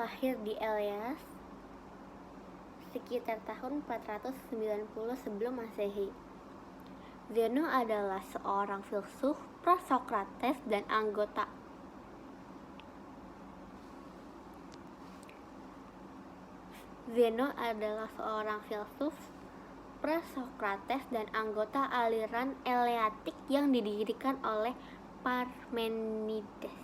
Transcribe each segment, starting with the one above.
lahir di Elias sekitar tahun 490 sebelum Masehi. Zeno adalah seorang filsuf pra-Sokrates dan anggota aliran Eleatik yang didirikan oleh Parmenides.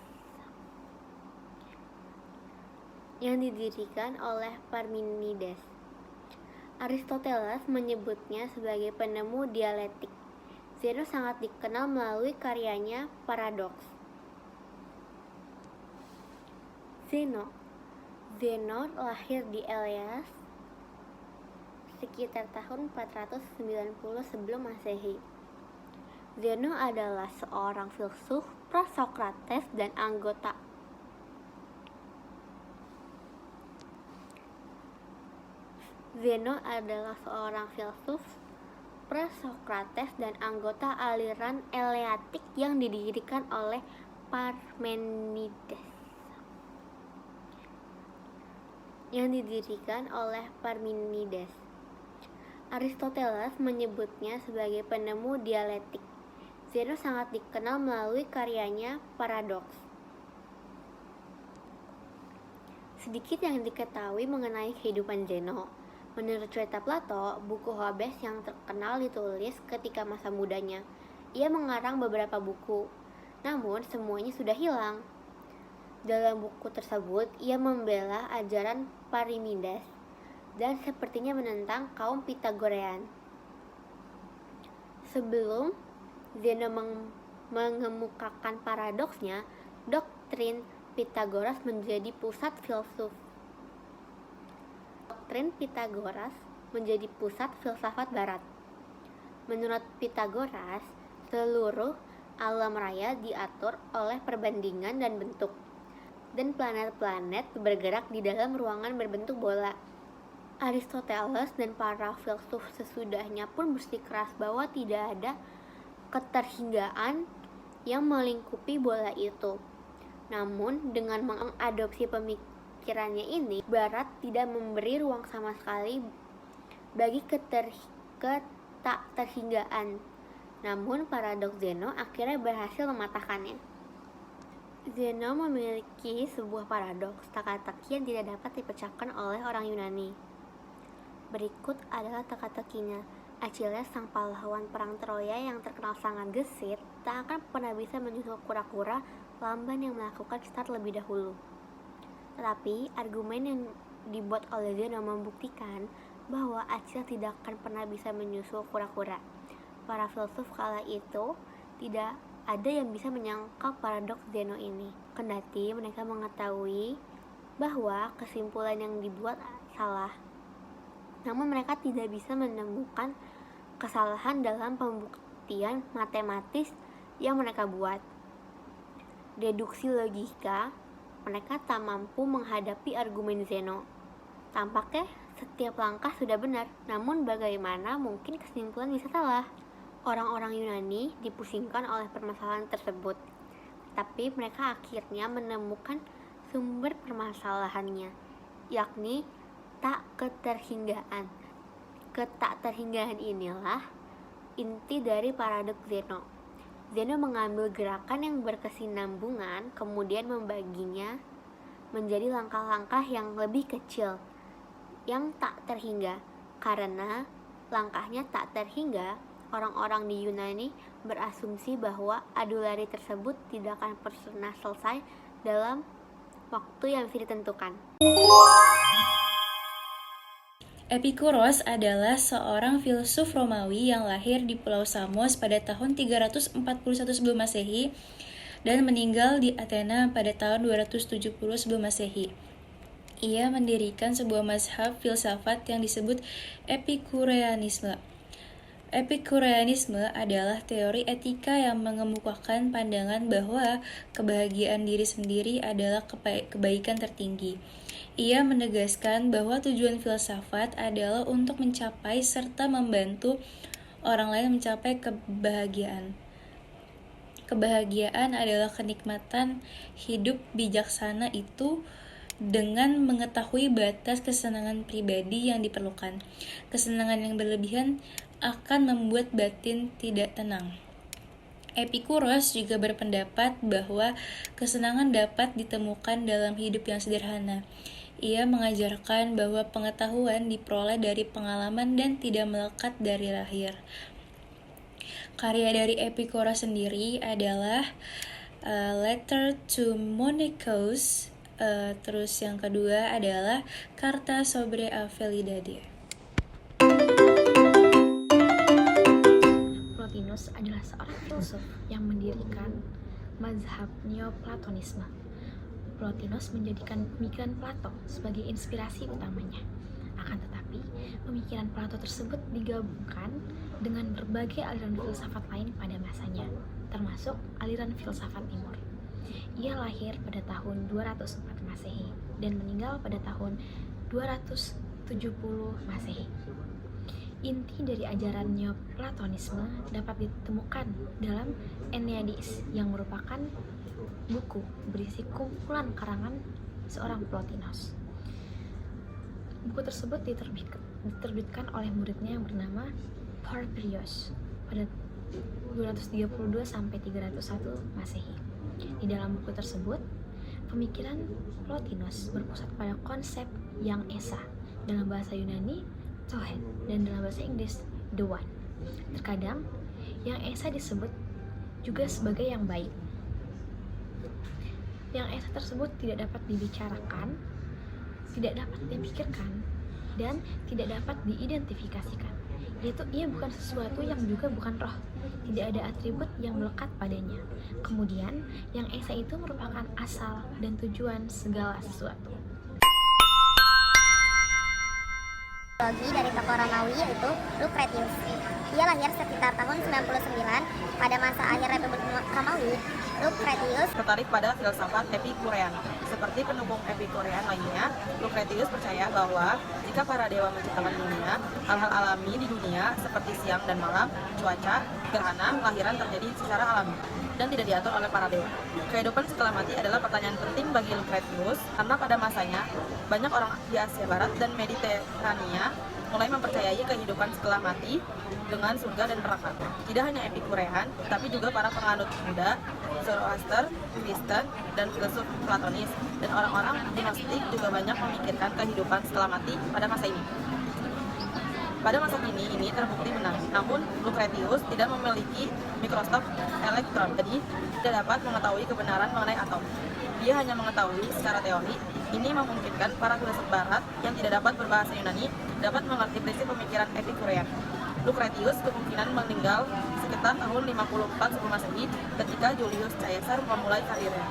Aristoteles menyebutnya sebagai penemu dialektik. Zeno sangat dikenal melalui karyanya Paradoks. Zeno lahir di Elias sekitar tahun 490 sebelum Masehi. Zeno adalah seorang filsuf pra-Sokrates dan anggota aliran Eleatik yang didirikan oleh Parmenides. Aristoteles menyebutnya sebagai penemu dialektik. Zeno sangat dikenal melalui karyanya Paradoks. Sedikit yang diketahui mengenai kehidupan Zeno. Menurut cerita Plato, buku Hobbes yang terkenal ditulis ketika masa mudanya. Ia mengarang beberapa buku, namun semuanya sudah hilang. Dalam buku tersebut, ia membela ajaran Parmenides dan sepertinya menentang kaum Pitagorean. Sebelum Zeno mengemukakan paradoksnya, doktrin Pitagoras menjadi pusat filsafat barat. Menurut Pitagoras, seluruh alam raya diatur oleh perbandingan dan bentuk, dan planet-planet bergerak di dalam ruangan berbentuk bola. Aristoteles dan para filsuf sesudahnya pun bersikeras bahwa tidak ada keterhinggaan yang melingkupi bola itu. Namun, dengan mengadopsi pemikirannya ini, Barat tidak memberi ruang sama sekali bagi tak terhinggaan. Namun, paradoks Zeno akhirnya berhasil mematahkannya. Zeno memiliki sebuah paradoks teka-teki yang tidak dapat dipecahkan oleh orang Yunani. Berikut adalah teka-tekinya. Achilles, sang pahlawan perang Troya yang terkenal sangat gesit, tak akan pernah bisa menyusul kura-kura lamban yang melakukan start lebih dahulu. Tetapi, argumen yang dibuat oleh Zeno membuktikan bahwa Achilles tidak akan pernah bisa menyusul kura-kura. Para filsuf kala itu tidak ada yang bisa menyangkal paradoks Zeno ini, kendati mereka mengetahui bahwa kesimpulan yang dibuat salah. Namun mereka tidak bisa menemukan kesalahan dalam pembuktian matematis yang mereka buat. Deduksi logika, mereka tak mampu menghadapi argumen Zeno. Tampaknya setiap langkah sudah benar, namun bagaimana mungkin kesimpulan bisa salah? Orang-orang Yunani dipusingkan oleh permasalahan tersebut, tapi mereka akhirnya menemukan sumber permasalahannya, yakni tak keterhinggaan. Ketakterhinggaan inilah inti dari paradoks Zeno. Zeno mengambil gerakan yang berkesinambungan, kemudian membaginya menjadi langkah-langkah yang lebih kecil, yang tak terhingga. Karena langkahnya tak terhingga, orang-orang di Yunani berasumsi bahwa adu lari tersebut tidak akan pernah selesai dalam waktu yang bisa ditentukan. Epikuros adalah seorang filsuf Romawi yang lahir di Pulau Samos pada tahun 341 sebelum Masehi dan meninggal di Athena pada tahun 270 sebelum Masehi. Ia mendirikan sebuah mazhab filsafat yang disebut Epikureanisme. Epikureanisme adalah teori etika yang mengemukakan pandangan bahwa kebahagiaan diri sendiri adalah kebaikan tertinggi. Ia menegaskan bahwa tujuan filsafat adalah untuk mencapai serta membantu orang lain mencapai kebahagiaan. Kebahagiaan adalah kenikmatan hidup bijaksana itu dengan mengetahui batas kesenangan pribadi yang diperlukan. Kesenangan yang berlebihan akan membuat batin tidak tenang. Epikuros juga berpendapat bahwa kesenangan dapat ditemukan dalam hidup yang sederhana. Ia mengajarkan bahwa pengetahuan diperoleh dari pengalaman dan tidak melekat dari lahir. Karya dari Epikuros sendiri adalah Letter to Monikos, terus yang kedua adalah Carta sobre a Felidade. Plotinus adalah seorang filsuf yang mendirikan mazhab Neoplatonisme. Plotinus menjadikan pemikiran Plato sebagai inspirasi utamanya. Akan tetapi, pemikiran Plato tersebut digabungkan dengan berbagai aliran filsafat lain pada masanya, termasuk aliran filsafat timur. Ia lahir pada tahun 204 Masehi dan meninggal pada tahun 270 Masehi. Inti dari ajaran Neoplatonisme dapat ditemukan dalam Enneadis yang merupakan buku berisi kumpulan karangan seorang Plotinus. Buku tersebut diterbitkan oleh muridnya yang bernama Porphyrios pada 232 sampai 301 Masehi. Di dalam buku tersebut, pemikiran Plotinus berpusat pada konsep yang esa, dalam bahasa Yunani Tohen, dan dalam bahasa Inggris the one. Terkadang yang esa disebut juga sebagai yang baik. Yang esa tersebut tidak dapat dibicarakan, tidak dapat dipikirkan, dan tidak dapat diidentifikasikan, yaitu ia bukan sesuatu yang juga bukan roh, tidak ada atribut yang melekat padanya. Kemudian, yang esa itu merupakan asal dan tujuan segala sesuatu. Mitologi dari tokoh Romawi yaitu Lucretius. Ia lahir sekitar tahun 99 pada masa akhir Republik Romawi. Lucretius tertarik pada filsafat Epikurean. Seperti pendukung Epikurean lainnya, Lucretius percaya bahwa jika para dewa menciptakan dunia, hal-hal alami di dunia seperti siang dan malam, cuaca, gerhana, lahiran terjadi secara alami dan tidak diatur oleh para dewa. Kehidupan setelah mati adalah pertanyaan penting bagi Lucretius karena pada masanya banyak orang di Asia Barat dan Mediterania mulai mempercayai kehidupan setelah mati dengan surga dan neraka. Tidak hanya Epikurean, tapi juga para penganut Buddha, Zoroaster, Kristen, dan filsuf Platonis, dan orang-orang Gnostik juga banyak memikirkan kehidupan setelah mati pada masa ini. Pada masa kini ini terbukti benar, namun Lucretius tidak memiliki mikroskop elektron, jadi tidak dapat mengetahui kebenaran mengenai atom. Dia hanya mengetahui secara teori. Ini memungkinkan para filsuf barat yang tidak dapat berbahasa Yunani dapat mengerti prinsip pemikiran Epikurean. Lucretius kemungkinan meninggal sekitar tahun 54 sebelum Masehi ketika Julius Caesar memulai karirnya.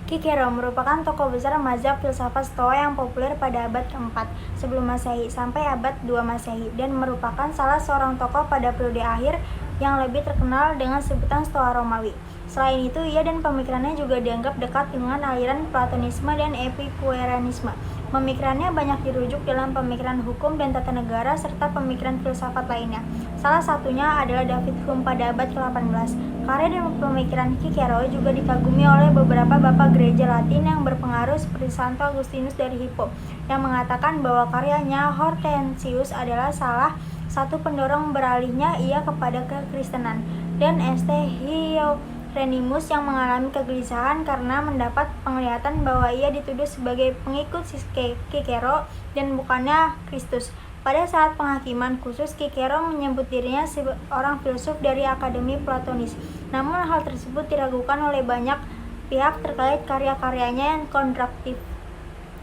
Cicero merupakan tokoh besar mazhab filsafat Stoa yang populer pada abad ke-4 sebelum Masehi sampai abad 2 Masehi dan merupakan salah seorang tokoh pada periode akhir yang lebih terkenal dengan sebutan Stoa Romawi. Selain itu, ia dan pemikirannya juga dianggap dekat dengan aliran Platonisme dan Epikureanisme. Pemikirannya banyak dirujuk dalam pemikiran hukum dan tata negara serta pemikiran filsafat lainnya. Salah satunya adalah David Hume pada abad ke-18. Karya dan pemikiran Cicero juga dikagumi oleh beberapa bapak gereja Latin yang berpengaruh seperti Santo Agustinus dari Hippo, yang mengatakan bahwa karyanya Hortensius adalah salah satu pendorong beralihnya ia kepada kekristenan, dan St. Hieronymus yang mengalami kegelisahan karena mendapat penglihatan bahwa ia dituduh sebagai pengikut Cicero dan bukannya Kristus. Pada saat penghakiman khusus, Cicero menyebut dirinya seorang filsuf dari Akademi Platonis. Namun hal tersebut diragukan oleh banyak pihak terkait karya-karyanya yang kontradiktif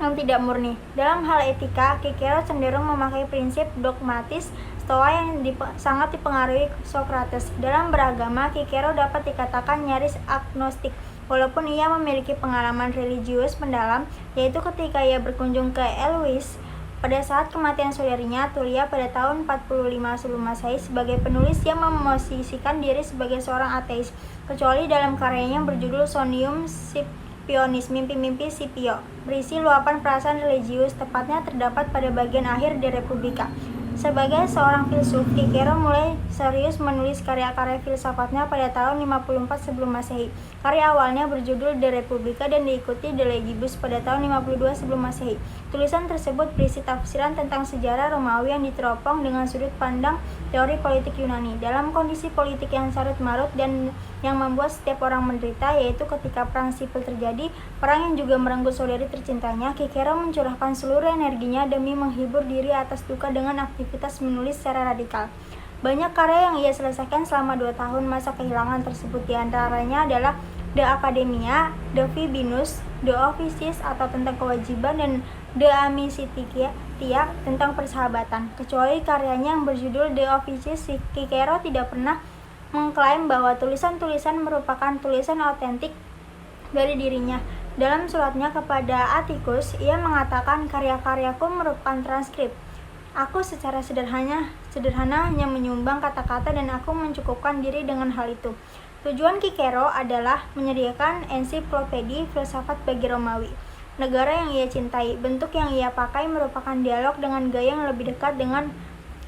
yang tidak murni. Dalam hal etika, Cicero cenderung memakai prinsip dogmatis Stoa yang sangat dipengaruhi Socrates. Dalam beragama, Cicero dapat dikatakan nyaris agnostik, walaupun ia memiliki pengalaman religius mendalam, yaitu ketika ia berkunjung ke Eloise pada saat kematian saudarinya Tullia pada tahun 45 sebelum Masehi sebagai penulis yang memosisikan diri sebagai seorang ateis, kecuali dalam karyanya berjudul Sonnium Scipionis, Mimpi-mimpi Scipio, berisi luapan perasaan religius, tepatnya terdapat pada bagian akhir De Republica. Sebagai seorang filsuf, Cicero mulai serius menulis karya-karya filsafatnya pada tahun 54 sebelum Masehi. Karya awalnya berjudul De Republica dan diikuti De Legibus pada tahun 52 sebelum Masehi. Tulisan tersebut berisi tafsiran tentang sejarah Romawi yang diteropong dengan sudut pandang teori politik Yunani. Dalam kondisi politik yang carut-marut dan yang membuat setiap orang menderita, yaitu ketika perang sipil terjadi, perang yang juga merenggut saudari tercintanya, Cicero mencurahkan seluruh energinya demi menghibur diri atas duka dengan aktivitas menulis secara radikal. Banyak karya yang ia selesaikan selama 2 tahun masa kehilangan tersebut, diantaranya adalah De Academia, De Fibinus, De Officiis atau tentang kewajiban, dan De Amicitia tentang persahabatan. Kecuali karyanya yang berjudul De Officiis, Cicero tidak pernah mengklaim bahwa tulisan-tulisan merupakan tulisan otentik dari dirinya. Dalam suratnya kepada Atticus, ia mengatakan karya-karyaku merupakan transkrip. Aku secara sederhana hanya menyumbang kata-kata dan aku mencukupkan diri dengan hal itu. Tujuan Cicero adalah menyediakan ensiklopedi filsafat bagi Romawi, negara yang ia cintai. Bentuk yang ia pakai merupakan dialog dengan gaya yang lebih dekat dengan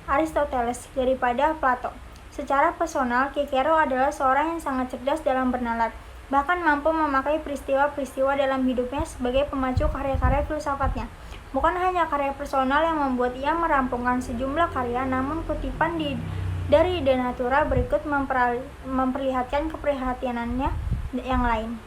Aristoteles daripada Plato. Secara personal, Cicero adalah seorang yang sangat cerdas dalam bernalar, bahkan mampu memakai peristiwa-peristiwa dalam hidupnya sebagai pemacu karya-karya filsafatnya. Bukan hanya karya personal yang membuat ia merampungkan sejumlah karya, namun kutipan dari De Natura berikut memperlihatkan keprihatinannya yang lain.